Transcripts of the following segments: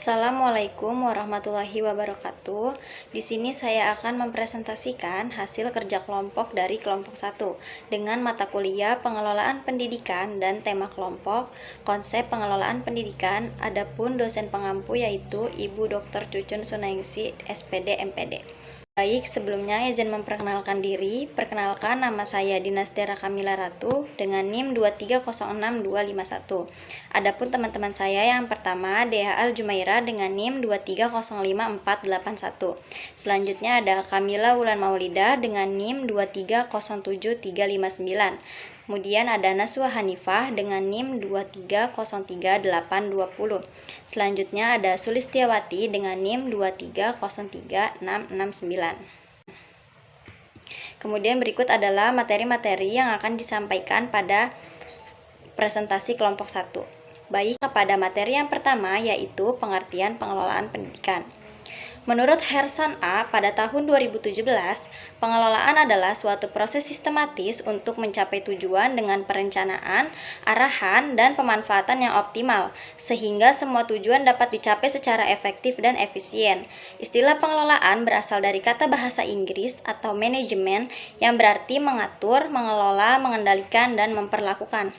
Assalamualaikum warahmatullahi wabarakatuh. Di sini saya akan mempresentasikan hasil kerja kelompok dari kelompok 1 dengan mata kuliah Pengelolaan Pendidikan dan tema kelompok Konsep Pengelolaan Pendidikan. Adapun dosen pengampu yaitu Ibu Dr. Cucun Sunaingsi, SPD MPD. Baik, sebelumnya izin memperkenalkan diri. Perkenalkan, nama saya Dinastera Kamila Ratu dengan NIM 2306251. Adapun teman-teman saya yang pertama Dea Al Jumaira dengan NIM 2305481. Selanjutnya ada Kamila Wulan Maulida dengan NIM 2307359. Kemudian ada Naswa Hanifah dengan NIM 2303820. Selanjutnya ada Sulistiawati dengan NIM 2303669. Kemudian berikut adalah materi-materi yang akan disampaikan pada presentasi kelompok 1. Baik, pada materi yang pertama yaitu pengertian pengelolaan pendidikan. Menurut Herson A, pada tahun 2017, pengelolaan adalah suatu proses sistematis untuk mencapai tujuan dengan perencanaan, arahan, dan pemanfaatan yang optimal, sehingga semua tujuan dapat dicapai secara efektif dan efisien. Istilah pengelolaan berasal dari kata bahasa Inggris atau manajemen yang berarti mengatur, mengelola, mengendalikan, dan memperlakukan.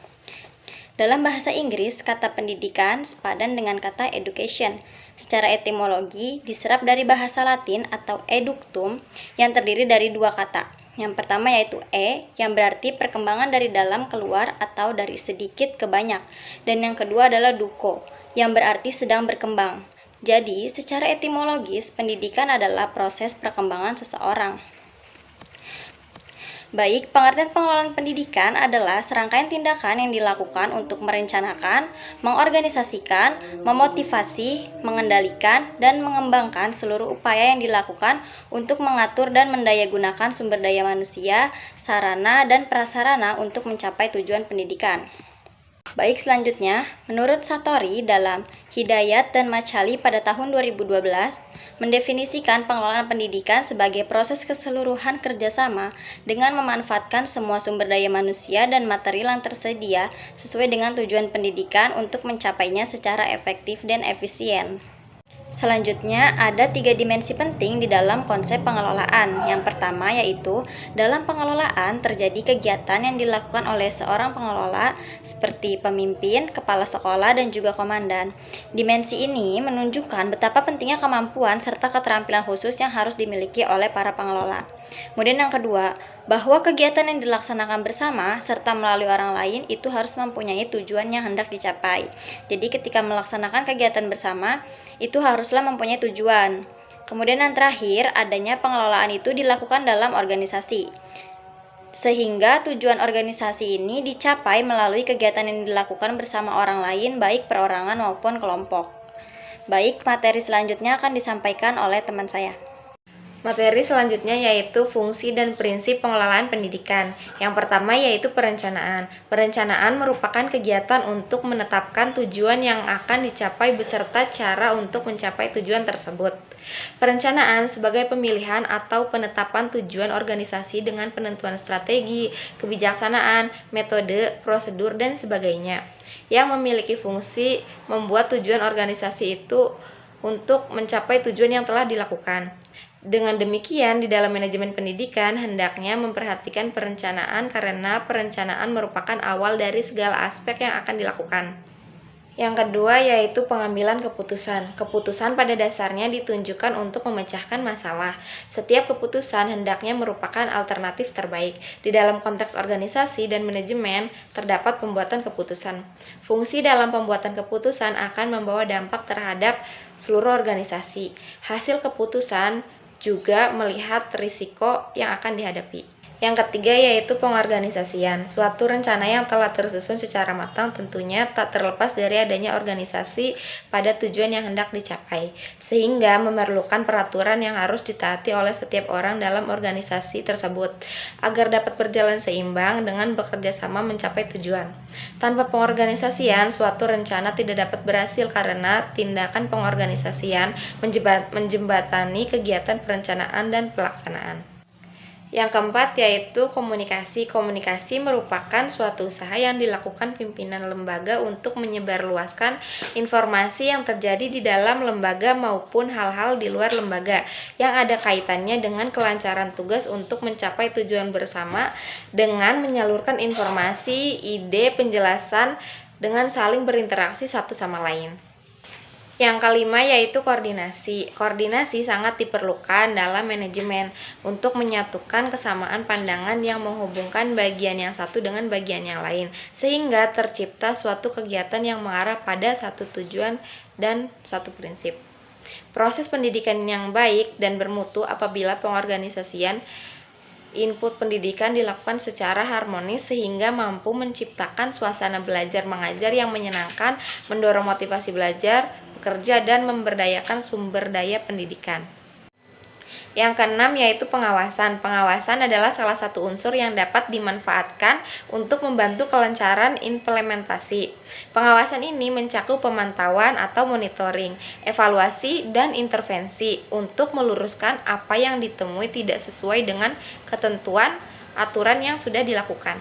Dalam bahasa Inggris, kata pendidikan sepadan dengan kata education. Secara etimologi, diserap dari bahasa Latin atau eductum yang terdiri dari dua kata. Yang pertama yaitu yang berarti perkembangan dari dalam keluar atau dari sedikit ke banyak. Dan yang kedua adalah duco, yang berarti sedang berkembang. Jadi, secara etimologis, pendidikan adalah proses perkembangan seseorang. Baik, pengertian pengelolaan pendidikan adalah serangkaian tindakan yang dilakukan untuk merencanakan, mengorganisasikan, memotivasi, mengendalikan, dan mengembangkan seluruh upaya yang dilakukan untuk mengatur dan mendayagunakan sumber daya manusia, sarana, dan prasarana untuk mencapai tujuan pendidikan. Baik, selanjutnya, menurut Satori dalam Hidayat dan Machali pada tahun 2012, mendefinisikan pengelolaan pendidikan sebagai proses keseluruhan kerjasama dengan memanfaatkan semua sumber daya manusia dan material yang tersedia sesuai dengan tujuan pendidikan untuk mencapainya secara efektif dan efisien. Selanjutnya, ada 3 dimensi penting di dalam konsep pengelolaan. Yang pertama yaitu, dalam pengelolaan terjadi kegiatan yang dilakukan oleh seorang pengelola seperti pemimpin, kepala sekolah, dan juga komandan. Dimensi ini menunjukkan betapa pentingnya kemampuan serta keterampilan khusus yang harus dimiliki oleh para pengelola. Kemudian yang kedua, bahwa kegiatan yang dilaksanakan bersama serta melalui orang lain itu harus mempunyai tujuan yang hendak dicapai. Jadi ketika melaksanakan kegiatan bersama, itu haruslah mempunyai tujuan. Kemudian yang terakhir, adanya pengelolaan itu dilakukan dalam organisasi. Sehingga tujuan organisasi ini dicapai melalui kegiatan yang dilakukan bersama orang lain, baik perorangan maupun kelompok. Baik, materi selanjutnya akan disampaikan oleh teman saya. Materi selanjutnya yaitu fungsi dan prinsip pengelolaan pendidikan. Yang pertama yaitu perencanaan. Perencanaan merupakan kegiatan untuk menetapkan tujuan yang akan dicapai beserta cara untuk mencapai tujuan tersebut. Perencanaan sebagai pemilihan atau penetapan tujuan organisasi dengan penentuan strategi, kebijaksanaan, metode, prosedur, dan sebagainya, yang memiliki fungsi membuat tujuan organisasi itu untuk mencapai tujuan yang telah dilakukan. Dengan demikian, di dalam manajemen pendidikan, hendaknya memperhatikan perencanaan karena perencanaan merupakan awal dari segala aspek yang akan dilakukan. Yang kedua yaitu pengambilan keputusan. Keputusan pada dasarnya ditunjukkan untuk memecahkan masalah. Setiap keputusan hendaknya merupakan alternatif terbaik. Di dalam konteks organisasi dan manajemen, terdapat pembuatan keputusan. Fungsi dalam pembuatan keputusan akan membawa dampak terhadap seluruh organisasi. Hasil keputusan juga melihat risiko yang akan dihadapi. Yang ketiga yaitu pengorganisasian. Suatu rencana yang telah tersusun secara matang tentunya tak terlepas dari adanya organisasi pada tujuan yang hendak dicapai, sehingga memerlukan peraturan yang harus ditaati oleh setiap orang dalam organisasi tersebut, agar dapat berjalan seimbang dengan bekerja sama mencapai tujuan. Tanpa pengorganisasian, suatu rencana tidak dapat berhasil karena tindakan pengorganisasian menjembatani kegiatan perencanaan dan pelaksanaan. Yang keempat yaitu komunikasi. Komunikasi merupakan suatu usaha yang dilakukan pimpinan lembaga untuk menyebarluaskan informasi yang terjadi di dalam lembaga maupun hal-hal di luar lembaga yang ada kaitannya dengan kelancaran tugas untuk mencapai tujuan bersama dengan menyalurkan informasi, ide, penjelasan dengan saling berinteraksi satu sama lain. Yang kelima yaitu koordinasi. Koordinasi sangat diperlukan dalam manajemen untuk menyatukan kesamaan pandangan yang menghubungkan bagian yang satu dengan bagian yang lain, sehingga tercipta suatu kegiatan yang mengarah pada satu tujuan dan satu prinsip. Proses pendidikan yang baik dan bermutu apabila pengorganisasian input pendidikan dilakukan secara harmonis sehingga mampu menciptakan suasana belajar mengajar yang menyenangkan, mendorong motivasi belajar, bekerja, dan memberdayakan sumber daya pendidikan. Yang keenam yaitu pengawasan. Pengawasan adalah salah satu unsur yang dapat dimanfaatkan untuk membantu kelancaran implementasi. Pengawasan ini mencakup pemantauan atau monitoring, evaluasi, dan intervensi untuk meluruskan apa yang ditemui tidak sesuai dengan ketentuan aturan yang sudah dilakukan.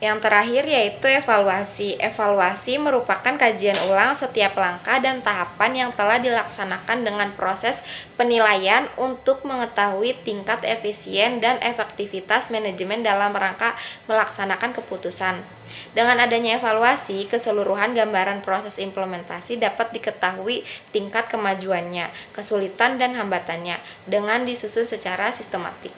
Yang terakhir yaitu evaluasi. Evaluasi merupakan kajian ulang setiap langkah dan tahapan yang telah dilaksanakan dengan proses penilaian untuk mengetahui tingkat efisien dan efektivitas manajemen dalam rangka melaksanakan keputusan. Dengan adanya evaluasi, keseluruhan gambaran proses implementasi dapat diketahui tingkat kemajuannya, kesulitan dan hambatannya dengan disusun secara sistematik.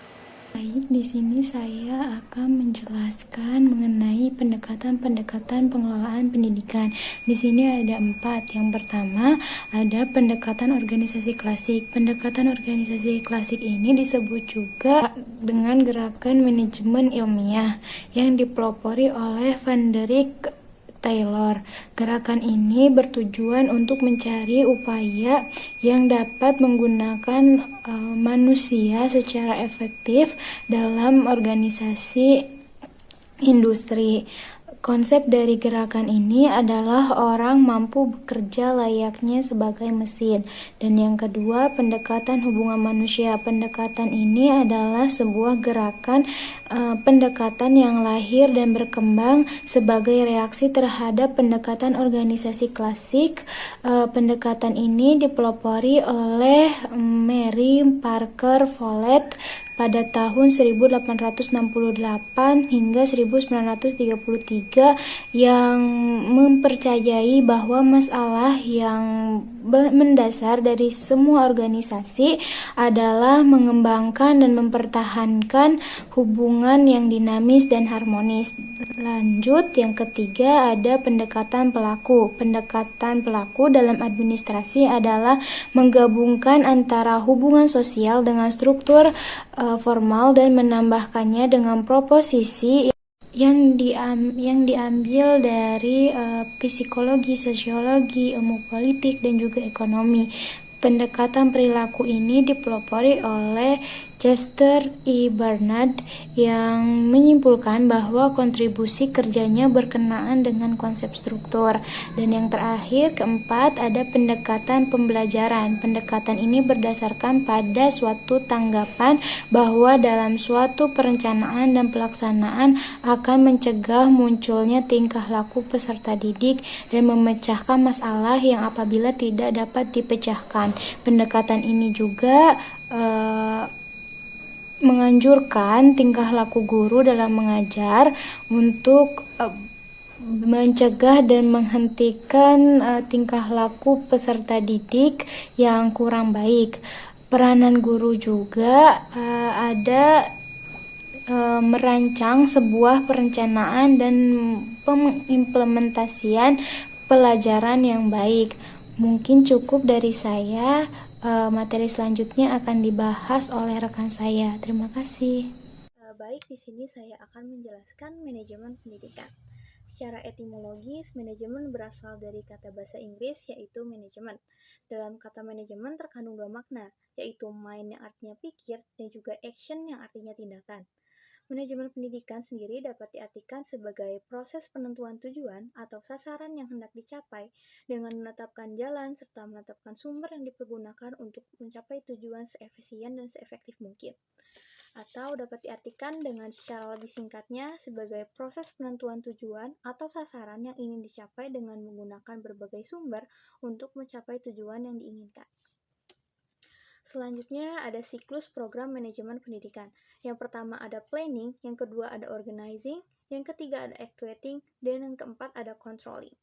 Baik, di sini saya akan menjelaskan mengenai pendekatan-pendekatan pengelolaan pendidikan. Di sini ada 4. Yang pertama, ada pendekatan organisasi klasik. Pendekatan organisasi klasik ini disebut juga dengan gerakan manajemen ilmiah yang dipelopori oleh Frederick Taylor. Gerakan ini bertujuan untuk mencari upaya yang dapat menggunakan manusia secara efektif dalam organisasi industri. Konsep dari gerakan ini adalah orang mampu bekerja layaknya sebagai mesin. Dan yang kedua, pendekatan hubungan manusia. Pendekatan ini adalah sebuah gerakan pendekatan yang lahir dan berkembang sebagai reaksi terhadap pendekatan organisasi klasik. Pendekatan ini dipelopori oleh Mary Parker Follett pada tahun 1868 hingga 1933 yang mempercayai bahwa masalah yang mendasar dari semua organisasi adalah mengembangkan dan mempertahankan hubungan yang dinamis dan harmonis. Lanjut, yang ketiga ada pendekatan pelaku. Pendekatan pelaku dalam administrasi adalah menggabungkan antara hubungan sosial dengan struktur formal dan menambahkannya dengan proposisi yang diambil dari psikologi, sosiologi, ilmu politik, dan juga ekonomi. Pendekatan perilaku ini dipelopori oleh Chester E. Barnard yang menyimpulkan bahwa kontribusi kerjanya berkenaan dengan konsep struktur. Dan yang terakhir, keempat, ada pendekatan pembelajaran. Pendekatan ini berdasarkan pada suatu tanggapan bahwa dalam suatu perencanaan dan pelaksanaan akan mencegah munculnya tingkah laku peserta didik dan memecahkan masalah yang apabila tidak dapat dipecahkan. Pendekatan ini juga menganjurkan tingkah laku guru dalam mengajar untuk mencegah dan menghentikan tingkah laku peserta didik yang kurang baik. Peranan guru juga ada merancang sebuah perencanaan dan pengimplementasian pelajaran yang baik. Mungkin cukup dari saya. Materi selanjutnya akan dibahas oleh rekan saya. Terima kasih. Baik, di sini saya akan menjelaskan manajemen pendidikan. Secara etimologis, manajemen berasal dari kata bahasa Inggris yaitu manajemen. Dalam kata manajemen terkandung 2 makna, yaitu mind yang artinya pikir dan juga action yang artinya tindakan. Manajemen pendidikan sendiri dapat diartikan sebagai proses penentuan tujuan atau sasaran yang hendak dicapai dengan menetapkan jalan serta menetapkan sumber yang dipergunakan untuk mencapai tujuan seefisien dan seefektif mungkin. atau dapat diartikan dengan secara lebih singkatnya sebagai proses penentuan tujuan atau sasaran yang ingin dicapai dengan menggunakan berbagai sumber untuk mencapai tujuan yang diinginkan. Selanjutnya ada siklus program manajemen pendidikan. Yang pertama ada planning, yang kedua ada organizing, yang ketiga ada actuating, dan yang keempat ada controlling.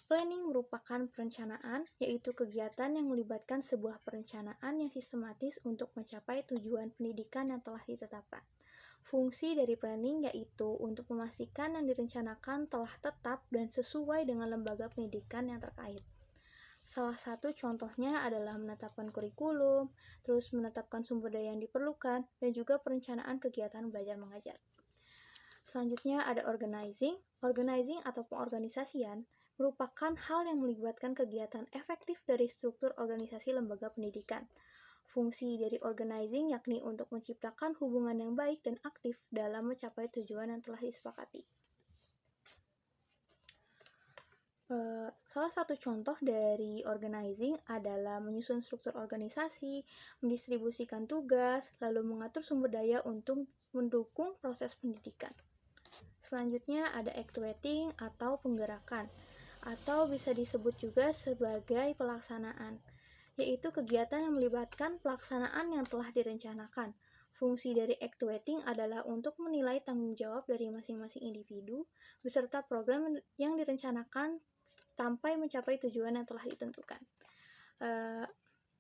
Planning merupakan perencanaan, yaitu kegiatan yang melibatkan sebuah perencanaan yang sistematis untuk mencapai tujuan pendidikan yang telah ditetapkan. Fungsi dari planning yaitu untuk memastikan yang direncanakan telah tetap dan sesuai dengan lembaga pendidikan yang terkait. Salah satu contohnya adalah menetapkan kurikulum, terus menetapkan sumber daya yang diperlukan, dan juga perencanaan kegiatan belajar mengajar. Selanjutnya ada organizing. Organizing atau pengorganisasian merupakan hal yang melibatkan kegiatan efektif dari struktur organisasi lembaga pendidikan. Fungsi dari organizing yakni untuk menciptakan hubungan yang baik dan aktif dalam mencapai tujuan yang telah disepakati. Salah satu contoh dari organizing adalah menyusun struktur organisasi, mendistribusikan tugas, lalu mengatur sumber daya untuk mendukung proses pendidikan. Selanjutnya ada actuating atau penggerakan, atau bisa disebut juga sebagai pelaksanaan, yaitu kegiatan yang melibatkan pelaksanaan yang telah direncanakan. Fungsi dari actuating adalah untuk menilai tanggung jawab dari masing-masing individu beserta program yang direncanakan sampai mencapai tujuan yang telah ditentukan.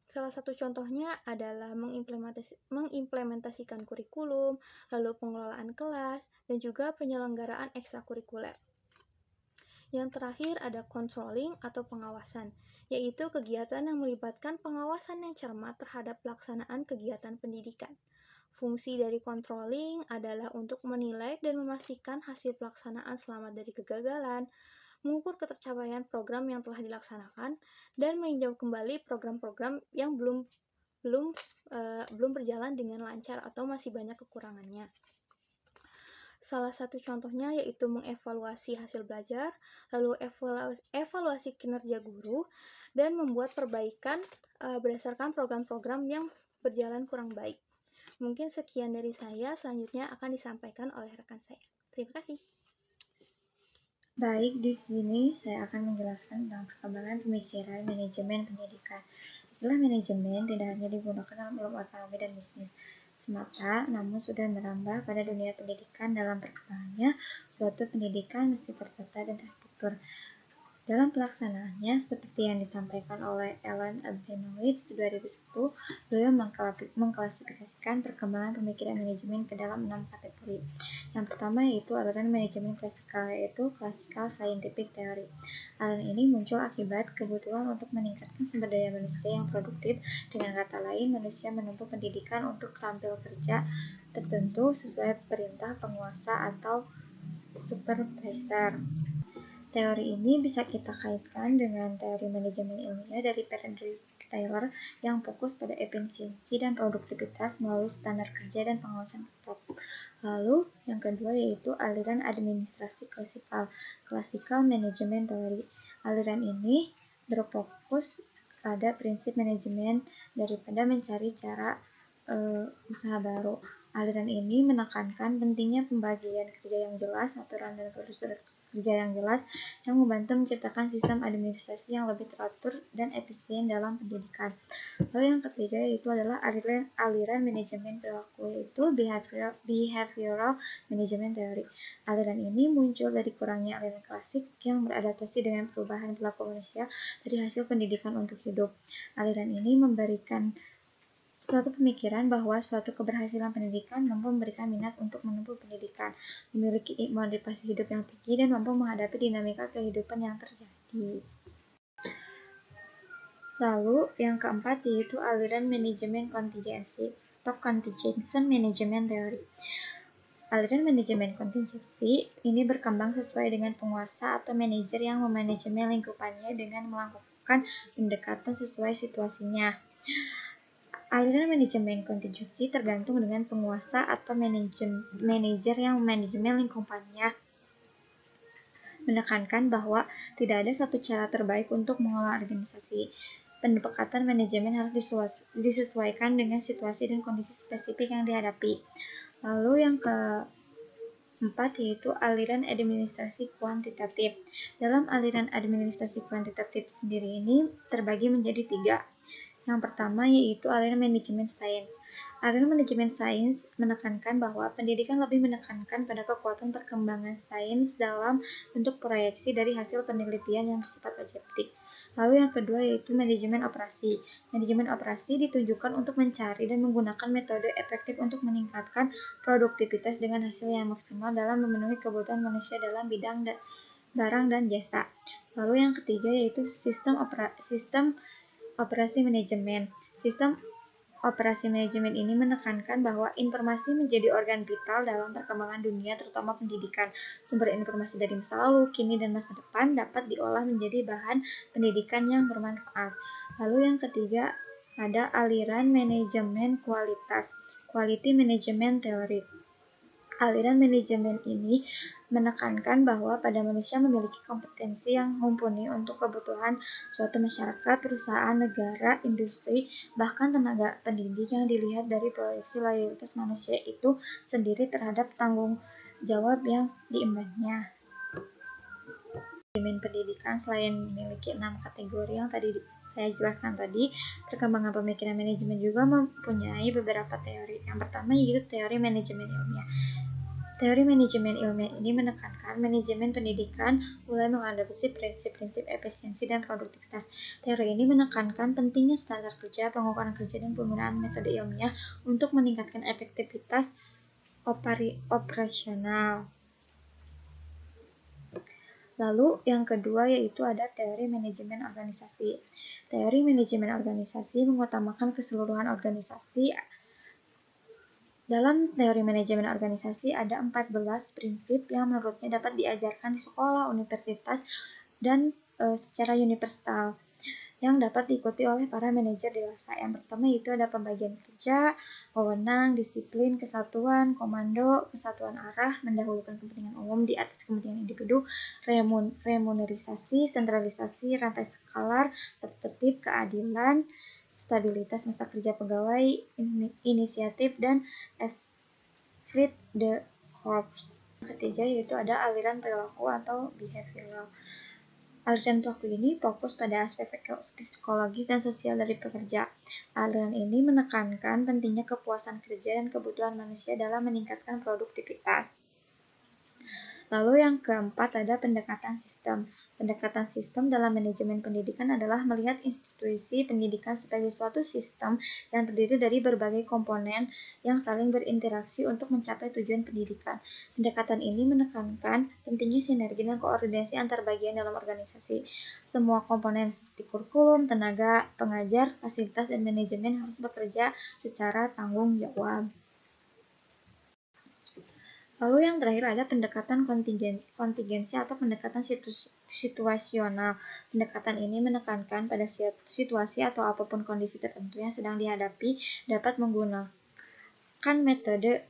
Salah satu contohnya adalah mengimplementasikan kurikulum, lalu pengelolaan kelas, dan juga penyelenggaraan ekstrakurikuler. Yang terakhir ada controlling atau pengawasan, yaitu kegiatan yang melibatkan pengawasan yang cermat terhadap pelaksanaan kegiatan pendidikan. Fungsi dari controlling adalah untuk menilai dan memastikan hasil pelaksanaan selamat dari kegagalan, mengukur ketercapaian program yang telah dilaksanakan, dan meninjau kembali program-program yang belum berjalan dengan lancar atau masih banyak kekurangannya. Salah satu contohnya yaitu mengevaluasi hasil belajar, lalu evaluasi kinerja guru, dan membuat perbaikan berdasarkan program-program yang berjalan kurang baik. Mungkin sekian dari saya, selanjutnya akan disampaikan oleh rekan saya. Terima kasih. Baik, di sini saya akan menjelaskan tentang perkembangan pemikiran manajemen pendidikan. Istilah manajemen tidak hanya digunakan dalam ilmu ekonomi dan bisnis semata, namun sudah merambah pada dunia pendidikan. Dalam perkembangannya, suatu pendidikan mesti tertata dan terstruktur. Dalam pelaksanaannya, seperti yang disampaikan oleh Alan Abramowitz 2001, beliau mengklasifikasikan perkembangan pemikiran manajemen ke dalam 6 kategori. Yang pertama yaitu aliran manajemen klasikal, yaitu classical scientific theory. Aliran ini muncul akibat kebutuhan untuk meningkatkan sumber daya manusia yang produktif. Dengan kata lain, manusia menempuh pendidikan untuk terampil kerja tertentu sesuai perintah penguasa atau supervisor. Teori ini bisa kita kaitkan dengan teori manajemen ilmiah dari Frederick Taylor yang fokus pada efisiensi dan produktivitas melalui standar kerja dan pengawasan ketat. Lalu, yang kedua yaitu aliran administrasi klasikal, classical management theory. Aliran ini berfokus pada prinsip manajemen daripada mencari cara usaha baru. Aliran ini menekankan pentingnya pembagian kerja yang jelas, aturan dan prosedur kerja yang jelas yang membantu menciptakan sistem administrasi yang lebih teratur dan efisien dalam pendidikan. Lalu yang ketiga yaitu adalah aliran manajemen perilaku, yaitu behavioral management theory. Aliran ini muncul dari kurangnya aliran klasik yang beradaptasi dengan perubahan perilaku manusia dari hasil pendidikan untuk hidup. Aliran ini memberikan suatu pemikiran bahwa suatu keberhasilan pendidikan mampu memberikan minat untuk menempuh pendidikan, memiliki motivasi hidup yang tinggi, dan mampu menghadapi dinamika kehidupan yang terjadi. Lalu, yang keempat yaitu aliran manajemen kontingensi atau contingency management theory. Aliran manajemen kontingensi ini berkembang sesuai dengan penguasa atau manajer yang memanajemen lingkupannya dengan melakukan pendekatan sesuai situasinya. Aliran manajemen kontingensi tergantung dengan penguasa atau manajer yang memanajemen lingkupannya, menekankan bahwa tidak ada satu cara terbaik untuk mengelola organisasi. pendekatan manajemen harus disesuaikan dengan situasi dan kondisi spesifik yang dihadapi. Lalu yang keempat yaitu aliran administrasi kuantitatif. Dalam aliran administrasi kuantitatif sendiri ini terbagi menjadi 3. Yang pertama yaitu aliran manajemen sains. Aliran manajemen sains menekankan bahwa pendidikan lebih menekankan pada kekuatan perkembangan sains dalam bentuk proyeksi dari hasil penelitian yang bersifat objektif. Lalu yang kedua yaitu manajemen operasi. Manajemen operasi ditujukan untuk mencari dan menggunakan metode efektif untuk meningkatkan produktivitas dengan hasil yang maksimal dalam memenuhi kebutuhan manusia dalam bidang barang dan jasa. Lalu yang ketiga yaitu sistem operasi manajemen. Sistem operasi manajemen ini menekankan bahwa informasi menjadi organ vital dalam perkembangan dunia, terutama pendidikan. Sumber informasi dari masa lalu, kini, dan masa depan dapat diolah menjadi bahan pendidikan yang bermanfaat. Lalu yang ketiga ada aliran manajemen kualitas, quality management theory. Aliran manajemen ini menekankan bahwa pada manusia memiliki kompetensi yang mumpuni untuk kebutuhan suatu masyarakat, perusahaan, negara, industri, bahkan tenaga pendidik yang dilihat dari proyeksi loyalitas manusia itu sendiri terhadap tanggung jawab yang diembannya. Manajemen pendidikan selain memiliki 6 kategori yang tadi saya jelaskan tadi, perkembangan pemikiran manajemen juga mempunyai beberapa teori. Yang pertama yaitu teori manajemen ilmiah. Teori manajemen ilmiah ini menekankan manajemen pendidikan mulai mengadopsi prinsip-prinsip efisiensi dan produktivitas. Teori ini menekankan pentingnya standar kerja, pengukuran kerja, dan penggunaan metode ilmiah untuk meningkatkan efektivitas operasional. Lalu yang kedua yaitu ada teori manajemen organisasi. Teori manajemen organisasi mengutamakan keseluruhan organisasi. Dalam teori manajemen organisasi ada 14 prinsip yang menurutnya dapat diajarkan di sekolah, universitas, dan secara universal yang dapat diikuti oleh para manajer dewasa. Yang pertama itu ada pembagian kerja, wewenang, disiplin, kesatuan, komando, kesatuan arah, mendahulukan kepentingan umum di atas kepentingan individu, remunerisasi, sentralisasi, rantai skalar, tertib, keadilan, stabilitas masa kerja pegawai, inisiatif, dan esprit de corps. Ketiga yaitu ada aliran perilaku atau behavioral. Aliran perilaku ini fokus pada aspek psikologis dan sosial dari pekerja. Aliran ini menekankan pentingnya kepuasan kerja dan kebutuhan manusia dalam meningkatkan produktivitas. Lalu yang keempat ada pendekatan sistem. Pendekatan sistem dalam manajemen pendidikan adalah melihat institusi pendidikan sebagai suatu sistem yang terdiri dari berbagai komponen yang saling berinteraksi untuk mencapai tujuan pendidikan. Pendekatan ini menekankan pentingnya sinergi dan koordinasi antar bagian dalam organisasi. Semua komponen seperti kurikulum, tenaga, pengajar, fasilitas, dan manajemen harus bekerja secara tanggung jawab. Lalu yang terakhir ada pendekatan kontingensi atau pendekatan situasional. Pendekatan ini menekankan pada situasi atau apapun kondisi tertentu yang sedang dihadapi dapat menggunakan metode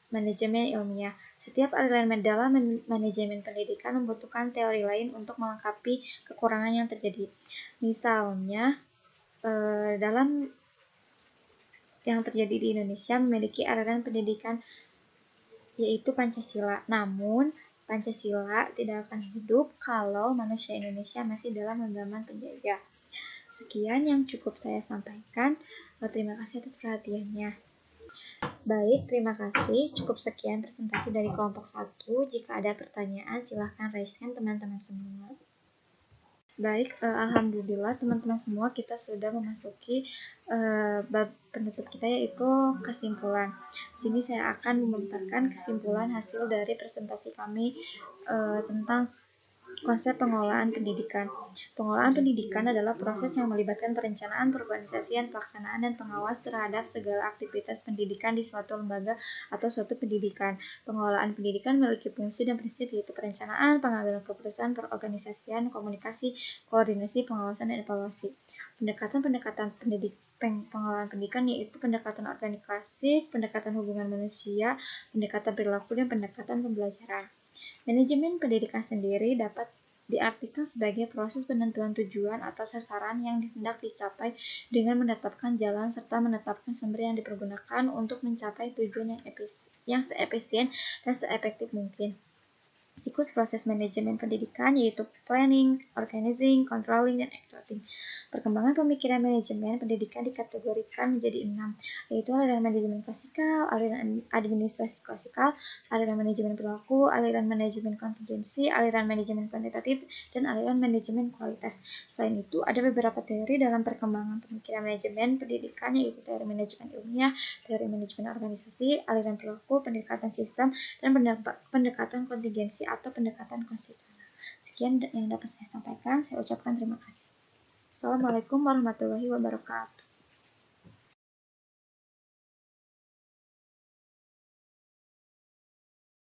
manajemen ilmiah. Setiap aliran dalam manajemen pendidikan membutuhkan teori lain untuk melengkapi kekurangan yang terjadi. Misalnya, dalam yang terjadi di Indonesia memiliki aliran pendidikan yaitu Pancasila. Namun, Pancasila tidak akan hidup kalau manusia Indonesia masih dalam genggaman penjajah. Sekian yang cukup saya sampaikan. Terima kasih atas perhatiannya. Baik, terima kasih. Cukup sekian presentasi dari kelompok 1. Jika ada pertanyaan, silahkan raise-kan teman-teman semua. Baik, alhamdulillah teman-teman semua kita sudah memasuki bab penutup kita yaitu kesimpulan. Di sini saya akan memaparkan kesimpulan hasil dari presentasi kami tentang konsep pengelolaan pendidikan. Pengelolaan pendidikan adalah proses yang melibatkan perencanaan, perorganisasian, pelaksanaan, dan pengawas terhadap segala aktivitas pendidikan di suatu lembaga atau suatu pendidikan. Pengelolaan pendidikan memiliki fungsi dan prinsip yaitu perencanaan, pengambilan keputusan, perorganisasian, komunikasi, koordinasi, pengawasan, dan evaluasi. Pendekatan pengelolaan pendidikan yaitu pendekatan organisasi, pendekatan hubungan manusia, pendekatan perilaku, dan pendekatan pembelajaran. Manajemen pendidikan sendiri dapat diartikan sebagai proses penentuan tujuan atau sasaran yang hendak dicapai dengan menetapkan jalan serta menetapkan sumber yang dipergunakan untuk mencapai tujuan yang seefisien dan seefektif mungkin. Siklus proses manajemen pendidikan yaitu planning, organizing, controlling, dan executing. Perkembangan pemikiran manajemen pendidikan dikategorikan menjadi 6, yaitu aliran manajemen klasikal, aliran administrasi klasikal, aliran manajemen perilaku, aliran manajemen kontingensi, aliran manajemen kuantitatif, dan aliran manajemen kualitas. Selain itu, ada beberapa teori dalam perkembangan pemikiran manajemen pendidikan, yaitu teori manajemen ilmiah, teori manajemen organisasi, aliran perilaku, pendekatan sistem, dan pendekatan kontingensi atau pendekatan konstitusional. Sekian yang dapat saya sampaikan. Saya ucapkan terima kasih. Assalamualaikum warahmatullahi wabarakatuh.